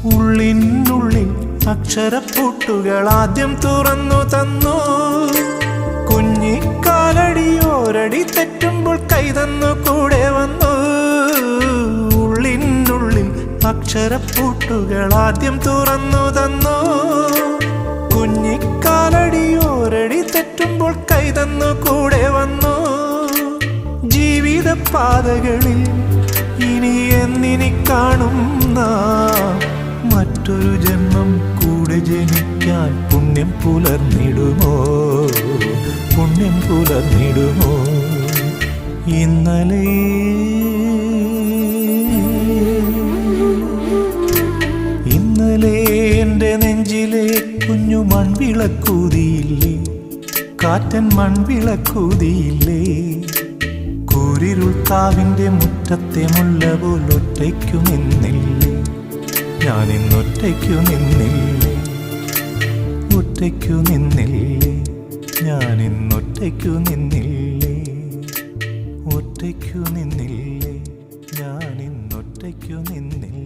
ഉള്ളിനുള്ളിൽ അക്ഷരപ്പൂട്ടുകൾ ആദ്യം തുറന്നു തന്നു. കുഞ്ഞിക്കാലടിയോരടി തെറ്റുമ്പോൾ കൈതന്നു കൂടെ വന്നു. ഉള്ളിനുള്ളിൽ അക്ഷരപ്പൂട്ടുകൾ ആദ്യം തുറന്നു തന്നു. കുഞ്ഞിക്കാലടിയോരടി തെറ്റുമ്പോൾ കൈതന്നു കൂടെ വന്നു. ജീവിതപാതകളിൽ ഇനി എന്നിനി കാണും നാം മറ്റൊരു ജന്മം കൂടെ ജനിക്കാൻ പുണ്യം പുലർന്നിടുമോ, പുണ്യം പുലർന്നിടുമോ? ഇന്നലെ എൻ്റെ നെഞ്ചിലെ കുഞ്ഞു മൺവിളക്കൂതിയില്ലേ, കാറ്റൻ മൺവിളക്കൂതിയില്ലേ? കൂരിരുൾ കാവിൻ്റെ മുറ്റത്തെ മുല്ല പോലൊറ്റയ്ക്കു നിന്നില്ലേ, ഞാനിന്നൊറ്റയ്ക്കു നിന്നില്ലേ, ഒറ്റയ്ക്കു നിന്നില്ലേ, ഞാനിന്നൊറ്റയ്ക്കു നിന്നില്ലേ, ഒറ്റയ്ക്കു നിന്നില്ലേ, ഞാനിന്നൊറ്റയ്ക്കു നിന്നില്ലേ.